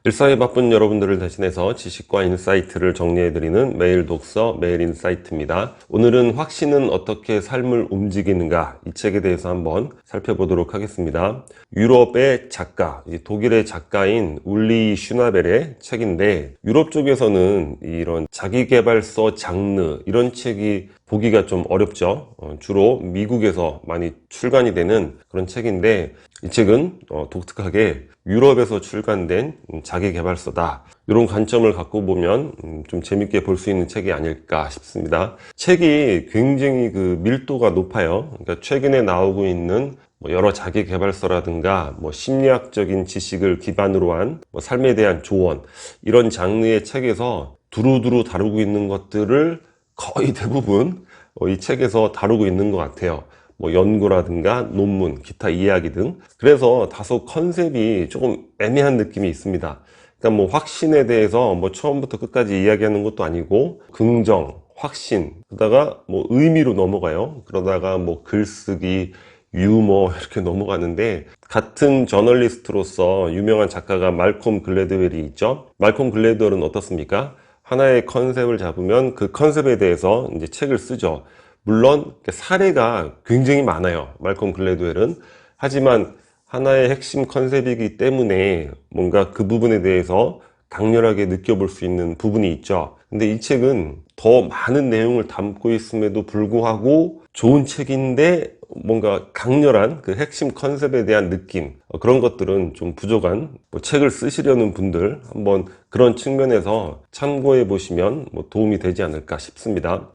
일상에 바쁜 여러분들을 대신해서 지식과 인사이트를 정리해드리는 매일 독서, 매일 인사이트입니다. 오늘은 확신은 어떻게 삶을 움직이는가, 이 책에 대해서 한번 살펴보도록 하겠습니다. 유럽의 작가, 독일의 작가인 울리 슈나벨의 책인데, 유럽 쪽에서는 이런 자기계발서 장르, 이런 책이 보기가 좀 어렵죠. 주로 미국에서 많이 출간이 되는 그런 책인데, 이 책은 독특하게 유럽에서 출간된 자기계발서다, 이런 관점을 갖고 보면 좀 재밌게 볼 수 있는 책이 아닐까 싶습니다. 책이 굉장히 밀도가 높아요. 그러니까 최근에 나오고 있는 여러 자기계발서라든가 심리학적인 지식을 기반으로 한 삶에 대한 조언, 이런 장르의 책에서 두루두루 다루고 있는 것들을 거의 대부분 이 책에서 다루고 있는 것 같아요. 연구라든가 논문, 기타 이야기 등. 그래서 다소 컨셉이 조금 애매한 느낌이 있습니다. 그러니까 확신에 대해서 처음부터 끝까지 이야기하는 것도 아니고, 긍정, 확신, 그러다가 의미로 넘어가요. 그러다가 글쓰기, 유머, 이렇게 넘어가는데, 같은 저널리스트로서 유명한 작가가 말콤 글래드웰이 있죠. 말콤 글래드웰은 어떻습니까? 하나의 컨셉을 잡으면 그 컨셉에 대해서 이제 책을 쓰죠. 물론 사례가 굉장히 많아요, 말콤 글래드웰은. 하지만 하나의 핵심 컨셉이기 때문에 뭔가 그 부분에 대해서 강렬하게 느껴볼 수 있는 부분이 있죠. 근데 이 책은 더 많은 내용을 담고 있음에도 불구하고 좋은 책인데, 뭔가 강렬한 그 핵심 컨셉에 대한 느낌, 그런 것들은 좀 부족한, 책을 쓰시려는 분들 한번 그런 측면에서 참고해 보시면 도움이 되지 않을까 싶습니다.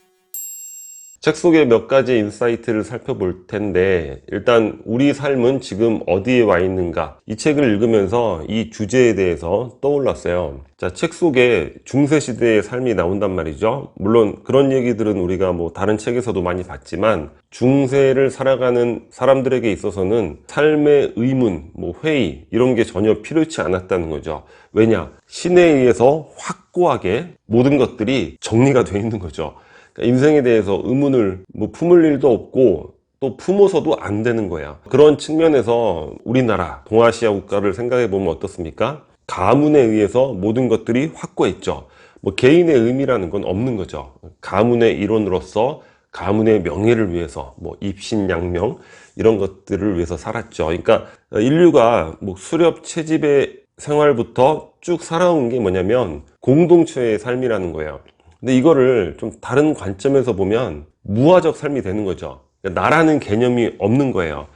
책 속의 몇 가지 인사이트를 살펴볼 텐데, 일단 우리 삶은 지금 어디에 와 있는가, 이 책을 읽으면서 이 주제에 대해서 떠올랐어요. 자, 책 속에 중세시대의 삶이 나온단 말이죠. 물론 그런 얘기들은 우리가 다른 책에서도 많이 봤지만, 중세를 살아가는 사람들에게 있어서는 삶의 의문, 회의, 이런 게 전혀 필요치 않았다는 거죠. 왜냐? 신에 의해서 확고하게 모든 것들이 정리가 되어 있는 거죠. 인생에 대해서 의문을 품을 일도 없고, 또 품어서도 안 되는 거야. 그런 측면에서 우리나라 동아시아 국가를 생각해 보면 어떻습니까? 가문에 의해서 모든 것들이 확고했죠. 개인의 의미라는 건 없는 거죠. 가문의 일원으로서 가문의 명예를 위해서 입신양명, 이런 것들을 위해서 살았죠. 그러니까 인류가 수렵 채집의 생활부터 쭉 살아온 게 뭐냐면 공동체의 삶이라는 거예요. 근데 이거를 좀 다른 관점에서 보면 무아적 삶이 되는 거죠. 그러니까 나라는 개념이 없는 거예요.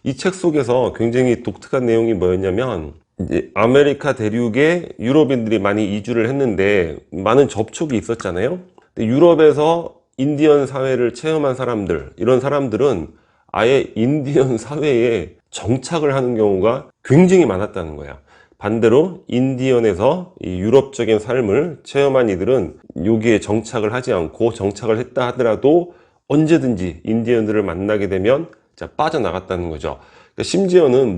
이 책 속에서 굉장히 독특한 내용이 뭐였냐면, 이제 아메리카 대륙에 유럽인들이 많이 이주를 했는데 많은 접촉이 있었잖아요. 근데 유럽에서 인디언 사회를 체험한 사람들, 이런 사람들은 아예 인디언 사회에 정착을 하는 경우가 굉장히 많았다는 거야. 반대로 인디언에서 이 유럽적인 삶을 체험한 이들은 여기에 정착을 하지 않고, 정착을 했다 하더라도 언제든지 인디언들을 만나게 되면 빠져나갔다는 거죠. 그러니까 심지어는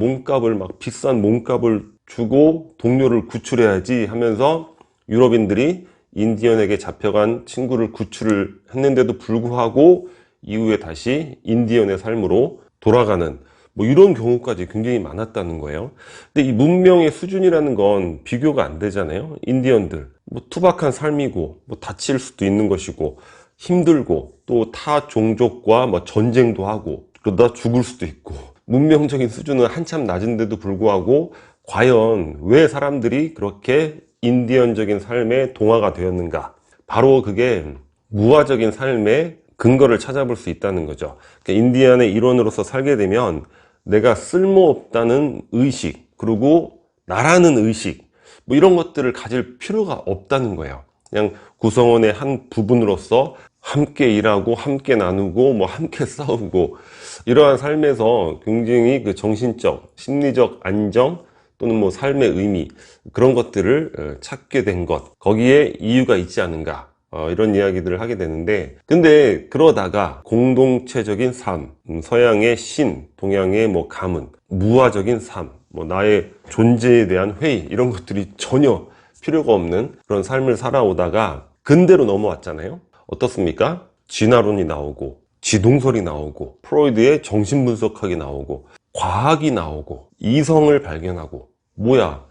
비싼 몸값을 주고 동료를 구출해야지 하면서 유럽인들이 인디언에게 잡혀간 친구를 구출을 했는데도 불구하고 이후에 다시 인디언의 삶으로 돌아가는, 이런 경우까지 굉장히 많았다는 거예요. 근데 이 문명의 수준이라는 건 비교가 안 되잖아요. 인디언들 투박한 삶이고, 다칠 수도 있는 것이고, 힘들고, 또 타 종족과 전쟁도 하고, 그러다 죽을 수도 있고, 문명적인 수준은 한참 낮은데도 불구하고 과연 왜 사람들이 그렇게 인디언적인 삶에 동화가 되었는가? 바로 그게 무아적인 삶의 근거를 찾아볼 수 있다는 거죠. 그러니까 인디언의 일원으로서 살게 되면 내가 쓸모없다는 의식, 그리고 나라는 의식, 이런 것들을 가질 필요가 없다는 거예요. 그냥 구성원의 한 부분으로서 함께 일하고, 함께 나누고, 함께 싸우고, 이러한 삶에서 굉장히 정신적, 심리적 안정, 또는 삶의 의미, 그런 것들을 찾게 된 것, 거기에 이유가 있지 않은가, 이런 이야기들을 하게 되는데, 근데 그러다가 공동체적인 삶, 서양의 신, 동양의 가문, 무아적인 삶, 나의 존재에 대한 회의, 이런 것들이 전혀 필요가 없는 그런 삶을 살아오다가 근대로 넘어왔잖아요. 어떻습니까? 진화론이 나오고, 지동설이 나오고, 프로이드의 정신분석학이 나오고, 과학이 나오고, 이성을 발견하고, 뭐야?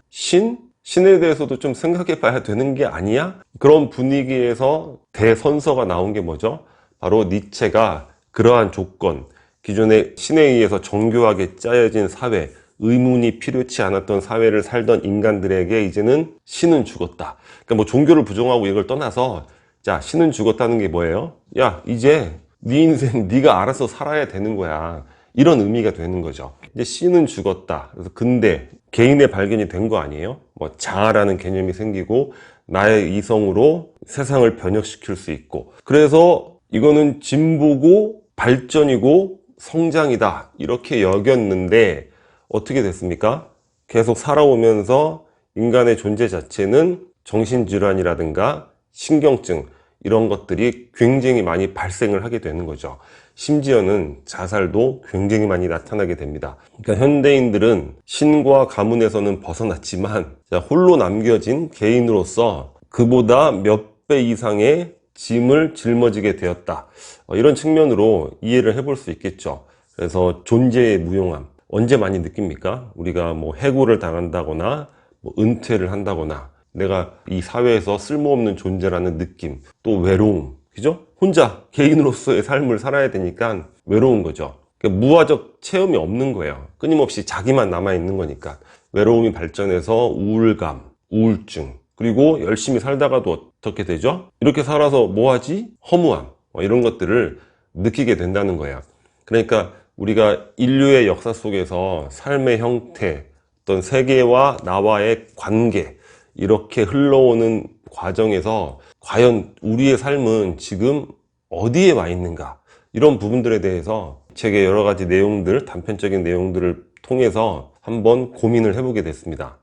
신에 대해서도 좀 생각해 봐야 되는 게 아니야? 그런 분위기에서 대선서가 나온 게 뭐죠? 바로 니체가 그러한 조건, 기존의 신에 의해서 정교하게 짜여진 사회, 의문이 필요치 않았던 사회를 살던 인간들에게 이제는 신은 죽었다. 그러니까 뭐 종교를 부정하고 이걸 떠나서, 자, 신은 죽었다는 게 뭐예요? 야, 이제 네 인생 네가 알아서 살아야 되는 거야. 이런 의미가 되는 거죠. 이제 신은 죽었다. 그래서 근데 개인의 발견이 된 거 아니에요? 뭐 자아라는 개념이 생기고 나의 이성으로 세상을 변혁시킬 수 있고, 그래서 이거는 진보고 발전이고 성장이다 이렇게 여겼는데 어떻게 됐습니까? 계속 살아오면서 인간의 존재 자체는 정신질환이라든가 신경증 이런 것들이 굉장히 많이 발생을 하게 되는 거죠. 심지어는 자살도 굉장히 많이 나타나게 됩니다. 그러니까 현대인들은 신과 가문에서는 벗어났지만 홀로 남겨진 개인으로서 그보다 몇 배 이상의 짐을 짊어지게 되었다. 이런 측면으로 이해를 해볼 수 있겠죠. 그래서 존재의 무용함 언제 많이 느낍니까? 우리가 뭐 해고를 당한다거나 뭐 은퇴를 한다거나 내가 이 사회에서 쓸모없는 존재라는 느낌, 또 외로움, 그죠? 혼자 개인으로서의 삶을 살아야 되니까 외로운 거죠. 그러니까 무화적 체험이 없는 거예요. 끊임없이 자기만 남아있는 거니까. 외로움이 발전해서 우울감, 우울증, 그리고 열심히 살다가도 어떻게 되죠? 이렇게 살아서 뭐하지? 허무함, 이런 것들을 느끼게 된다는 거예요. 그러니까 우리가 인류의 역사 속에서 삶의 형태, 어떤 세계와 나와의 관계, 이렇게 흘러오는 과정에서 과연 우리의 삶은 지금 어디에 와 있는가, 이런 부분들에 대해서 책의 여러 가지 내용들, 단편적인 내용들을 통해서 한번 고민을 해보게 됐습니다.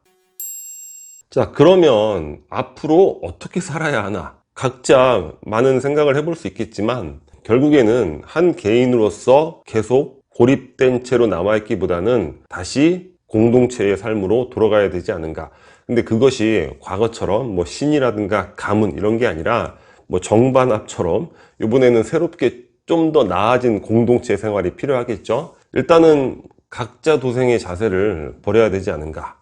자, 그러면 앞으로 어떻게 살아야 하나? 각자 많은 생각을 해볼 수 있겠지만 결국에는 한 개인으로서 계속 고립된 채로 남아있기보다는 다시 공동체의 삶으로 돌아가야 되지 않은가. 근데 그것이 과거처럼 뭐 신이라든가 가문 이런 게 아니라 뭐 정반합처럼 이번에는 새롭게 좀 더 나아진 공동체 생활이 필요하겠죠. 일단은 각자 도생의 자세를 버려야 되지 않은가.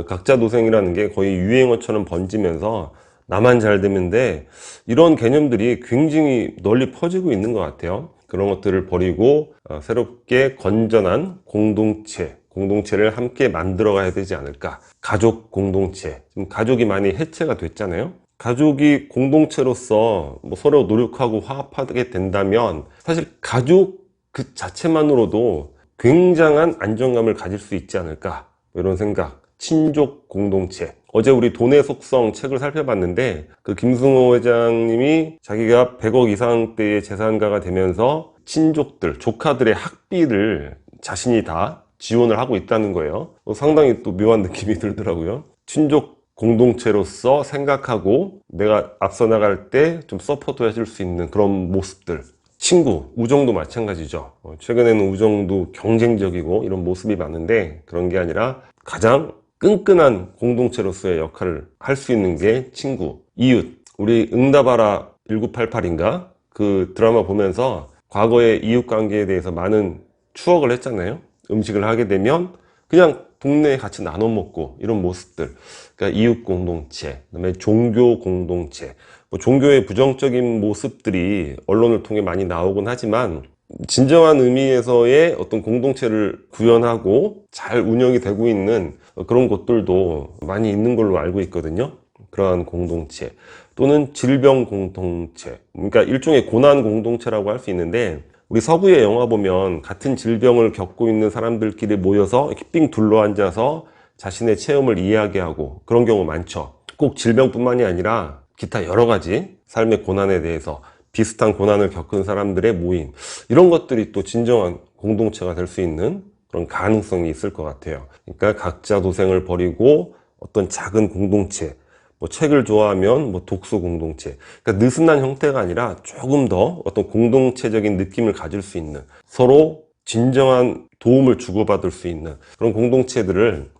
각자 도생이라는 게 거의 유행어처럼 번지면서 나만 잘 되면 돼, 이런 개념들이 굉장히 널리 퍼지고 있는 것 같아요. 그런 것들을 버리고 새롭게 건전한 공동체를 함께 만들어 가야 되지 않을까. 가족 공동체, 지금 가족이 많이 해체가 됐잖아요. 가족이 공동체로서 뭐 서로 노력하고 화합하게 된다면 사실 가족 그 자체만으로도 굉장한 안정감을 가질 수 있지 않을까, 이런 생각. 친족 공동체, 어제 우리 돈의 속성 책을 살펴봤는데 그 김승호 회장님이 자기가 100억 이상대의 재산가가 되면서 친족들, 조카들의 학비를 자신이 다 지원을 하고 있다는 거예요. 상당히 또 묘한 느낌이 들더라고요. 친족 공동체로서 생각하고 내가 앞서 나갈 때 좀 서포트 해줄 수 있는 그런 모습들. 친구, 우정도 마찬가지죠. 최근에는 우정도 경쟁적이고 이런 모습이 많은데 그런 게 아니라 가장 끈끈한 공동체로서의 역할을 할 수 있는 게 친구, 이웃. 우리 응답하라 1988인가? 그 드라마 보면서 과거의 이웃 관계에 대해서 많은 추억을 했잖아요. 음식을 하게 되면 그냥 동네에 같이 나눠 먹고 이런 모습들. 그러니까 이웃 공동체, 그다음에 종교 공동체. 뭐 종교의 부정적인 모습들이 언론을 통해 많이 나오곤 하지만 진정한 의미에서의 어떤 공동체를 구현하고 잘 운영이 되고 있는 그런 곳들도 많이 있는 걸로 알고 있거든요. 그러한 공동체 또는 질병 공동체, 그러니까 일종의 고난 공동체라고 할 수 있는데 우리 서구의 영화 보면 같은 질병을 겪고 있는 사람들끼리 모여서 이렇게 삥 둘러앉아서 자신의 체험을 이야기하고 그런 경우 많죠. 꼭 질병뿐만이 아니라 기타 여러 가지 삶의 고난에 대해서 비슷한 고난을 겪은 사람들의 모임, 이런 것들이 또 진정한 공동체가 될 수 있는 그런 가능성이 있을 것 같아요. 그러니까 각자 도생을 버리고 어떤 작은 공동체, 뭐 책을 좋아하면 뭐 독서 공동체, 그러니까 느슨한 형태가 아니라 조금 더 어떤 공동체적인 느낌을 가질 수 있는, 서로 진정한 도움을 주고받을 수 있는 그런 공동체들을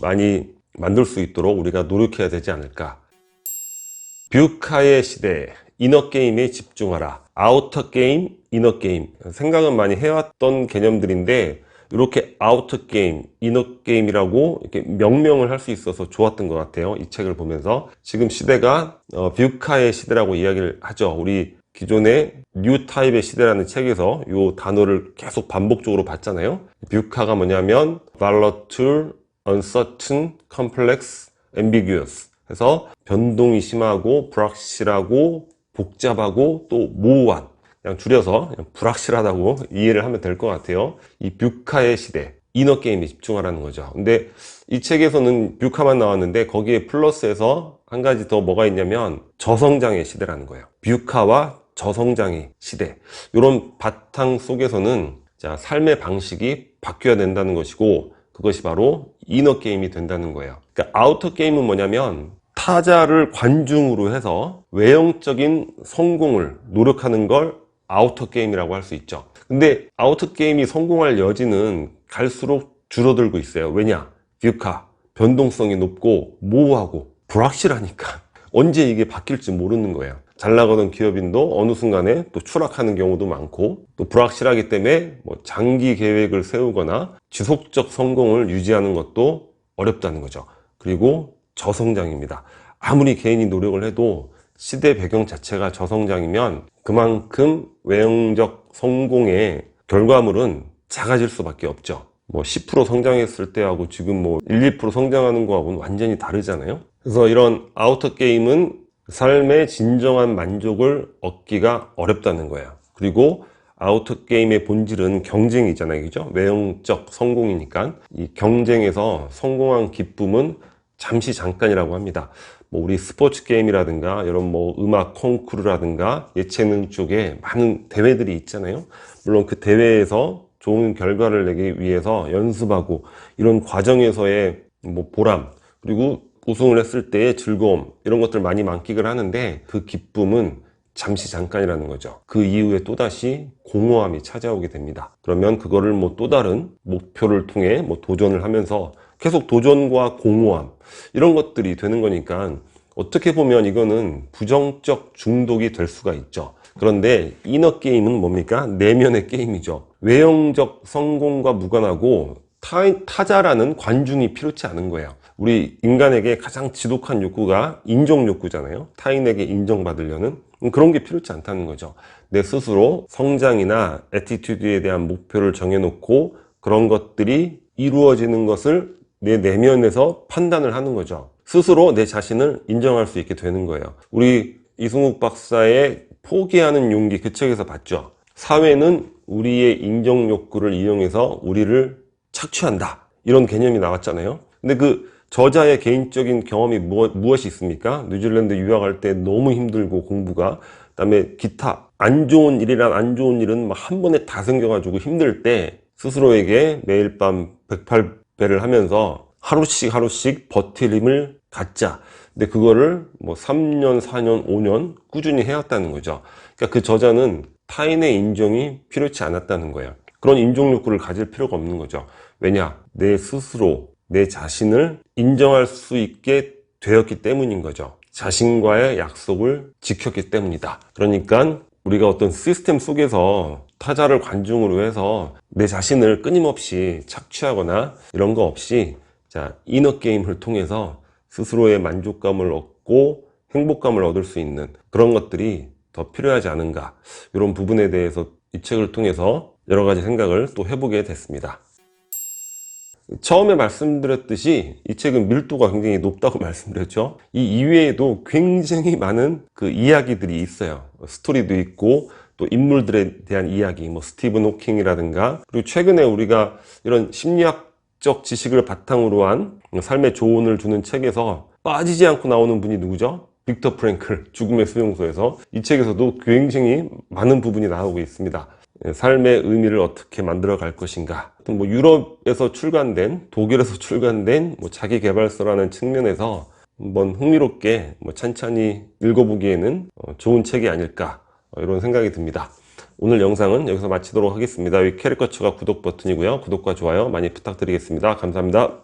많이 만들 수 있도록 우리가 노력해야 되지 않을까. 뷰카의 시대, 이너게임에 집중하라. 아우터 게임, 이너게임. 생각은 많이 해왔던 개념들인데 이렇게 아우터 게임, 이너 게임이라고 이렇게 명명을 할 수 있어서 좋았던 것 같아요. 이 책을 보면서. 지금 시대가 뷰카의 시대라고 이야기를 하죠. 우리 기존의 뉴 타입의 시대라는 책에서 이 단어를 계속 반복적으로 봤잖아요. 뷰카가 뭐냐면 volatile, uncertain, complex, ambiguous. 그래서 변동이 심하고 불확실하고 복잡하고 또 모호한, 그냥 줄여서 그냥 불확실하다고 이해를 하면 될 것 같아요. 이 뷰카의 시대, 이너 게임에 집중하라는 거죠. 근데 이 책에서는 뷰카만 나왔는데 거기에 플러스해서 한 가지 더 뭐가 있냐면 저성장의 시대라는 거예요. 뷰카와 저성장의 시대. 이런 바탕 속에서는 자, 삶의 방식이 바뀌어야 된다는 것이고, 그것이 바로 이너 게임이 된다는 거예요. 그러니까 아우터 게임은 뭐냐면 타자를 관중으로 해서 외형적인 성공을 노력하는 걸 아우터 게임이라고 할 수 있죠. 근데 아우터 게임이 성공할 여지는 갈수록 줄어들고 있어요. 왜냐? 뷰카, 변동성이 높고 모호하고 불확실하니까 언제 이게 바뀔지 모르는 거예요. 잘 나가던 기업인도 어느 순간에 또 추락하는 경우도 많고, 또 불확실하기 때문에 뭐 장기 계획을 세우거나 지속적 성공을 유지하는 것도 어렵다는 거죠. 그리고 저성장입니다. 아무리 개인이 노력을 해도 시대 배경 자체가 저성장이면 그만큼 외형적 성공의 결과물은 작아질 수밖에 없죠. 뭐 10% 성장했을 때하고 지금 뭐 1, 2% 성장하는 거하고는 완전히 다르잖아요. 그래서 이런 아우터 게임은 삶의 진정한 만족을 얻기가 어렵다는 거예요. 그리고 아우터 게임의 본질은 경쟁이잖아요. 그죠? 외형적 성공이니까 이 경쟁에서 성공한 기쁨은 잠시 잠깐이라고 합니다. 뭐 우리 스포츠 게임이라든가 이런 뭐 음악 콩쿠르라든가 예체능 쪽에 많은 대회들이 있잖아요. 물론 그 대회에서 좋은 결과를 내기 위해서 연습하고 이런 과정에서의 뭐 보람, 그리고 우승을 했을 때의 즐거움, 이런 것들 많이 만끽을 하는데 그 기쁨은 잠시 잠깐이라는 거죠. 그 이후에 또다시 공허함이 찾아오게 됩니다. 그러면 그거를 뭐 또 다른 목표를 통해 뭐 도전을 하면서 계속 도전과 공허함, 이런 것들이 되는 거니까 어떻게 보면 이거는 부정적 중독이 될 수가 있죠. 그런데 이너 게임은 뭡니까? 내면의 게임이죠. 외형적 성공과 무관하고 타자라는 관중이 필요치 않은 거예요. 우리 인간에게 가장 지독한 욕구가 인정 욕구잖아요. 타인에게 인정받으려는 그런 게 필요치 않다는 거죠. 내 스스로 성장이나 애티튜드에 대한 목표를 정해놓고 그런 것들이 이루어지는 것을 내 내면에서 판단을 하는 거죠. 스스로 내 자신을 인정할 수 있게 되는 거예요. 우리 이승욱 박사의 포기하는 용기, 그 책에서 봤죠. 사회는 우리의 인정 욕구를 이용해서 우리를 착취한다, 이런 개념이 나왔잖아요. 근데 그 저자의 개인적인 경험이 무엇이 있습니까? 뉴질랜드 유학할 때 너무 힘들고 공부가, 그다음에 기타 안 좋은 일이란 안 좋은 일은 막 한 번에 다 생겨가지고 힘들 때 스스로에게 매일 밤 108배를 하면서 하루씩 버틸 힘을 갖자. 근데 그거를 뭐 3년, 4년, 5년 꾸준히 해왔다는 거죠. 그러니까 그 저자는 타인의 인정이 필요치 않았다는 거예요. 그런 인정 욕구를 가질 필요가 없는 거죠. 왜냐? 내 스스로 내 자신을 인정할 수 있게 되었기 때문인 거죠. 자신과의 약속을 지켰기 때문이다. 그러니까 우리가 어떤 시스템 속에서 타자를 관중으로 해서 내 자신을 끊임없이 착취하거나 이런 거 없이, 자, 이너 게임을 통해서 스스로의 만족감을 얻고 행복감을 얻을 수 있는 그런 것들이 더 필요하지 않은가, 이런 부분에 대해서 이 책을 통해서 여러 가지 생각을 또 해보게 됐습니다. 처음에 말씀드렸듯이 이 책은 밀도가 굉장히 높다고 말씀드렸죠. 이 이외에도 굉장히 많은 그 이야기들이 있어요. 스토리도 있고 또 인물들에 대한 이야기, 뭐 스티븐 호킹이라든가, 그리고 최근에 우리가 이런 심리학적 지식을 바탕으로 한 삶의 조언을 주는 책에서 빠지지 않고 나오는 분이 누구죠? 빅터 프랭클, 죽음의 수용소에서. 이 책에서도 굉장히 많은 부분이 나오고 있습니다. 삶의 의미를 어떻게 만들어 갈 것인가. 뭐 유럽에서 출간된, 독일에서 출간된 뭐 자기계발서라는 측면에서 한번 흥미롭게 뭐 찬찬히 읽어보기에는 좋은 책이 아닐까, 이런 생각이 듭니다. 오늘 영상은 여기서 마치도록 하겠습니다. 이 캐릭터처가 구독 버튼이고요. 구독과 좋아요 많이 부탁드리겠습니다. 감사합니다.